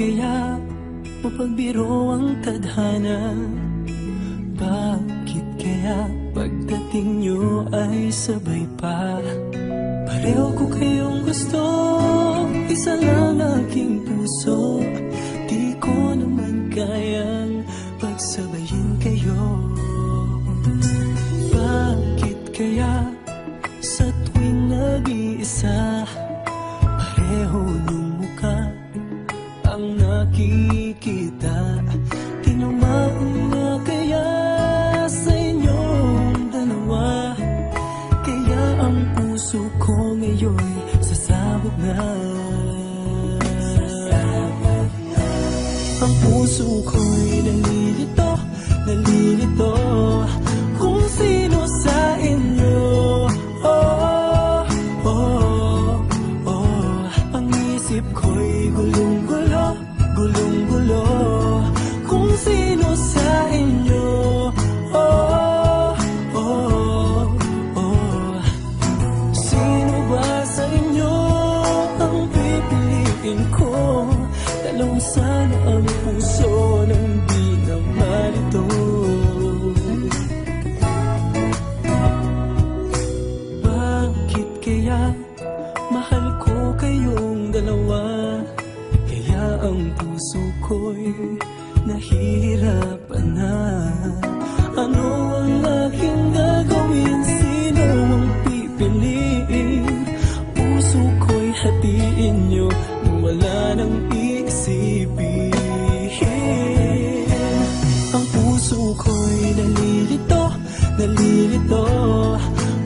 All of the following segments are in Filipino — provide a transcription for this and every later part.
kaya mapagbiro ang tadhana? Bakit kaya pagdating nyo ay sabay pa? Pareho ko kayong gusto, isa lang aking puso. Di ko naman kayang pagsabayin kayo. Bakit kaya sa tuwing nag-iisa, pareho ng mukha ang nakikita? Tinumaan na kaya sa inyong dalawa? Kaya ang puso ko ngayon sasabog na. Ang puso ko'y nalilito, nalilito kung sino sa inyo. Oh, oh, oh. Ang isip ko'y gulong-gulo, gulong-gulo kung sino sa inyo. Oh, oh, oh. Sino ba sa inyo ang pipiliin ko? Dalawang sana ang puso nang di na malito. Bakit kaya mahal ko kayong dalawa? Kaya ang puso ko'y nahihirapan na. Ano ang aking gagawin? Sino ang pipiliin? Puso ko'y hatiin nyo nang wala nang iisipin. Ang puso ko'y nalilito, nalilito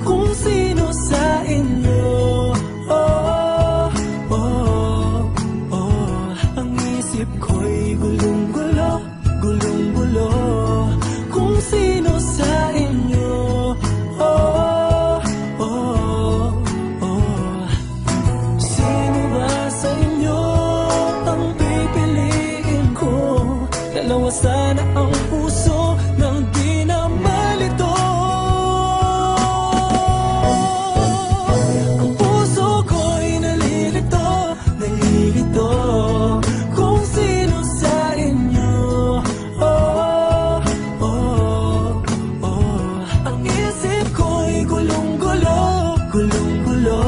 kung sino sa inyo. Oh, oh, oh. Ang isip ko'y gulong-gulo, gulong-gulo kung sino sa inyo. Oh, oh, oh. Sino ba sa inyo ang pipiliin ko? Dalawa sana ang puso nang di na malito. Ang puso ko'y nalilito, nalilito kung sino sa inyo. Oh, oh, oh. Ang isip ko'y gulong-gulo, gulong-gulo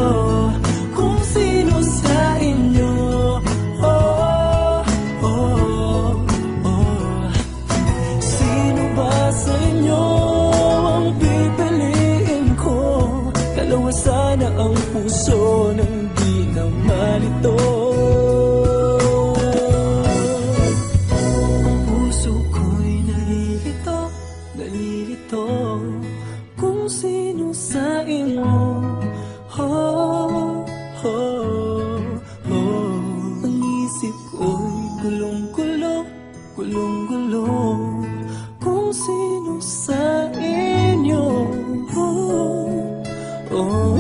kung sino sa inyo. Oh, oh, oh. Sino ba sa inyo ang pipiliin ko? Dalawa sana ang puso nang di na malito. Ang puso ko'y nalilito, nalilito kung sino sa inyo. Oh, oh, oh. Ang isip ko'y gulong-gulo, gulong-gulo kung sino sa inyo. Oh, oh.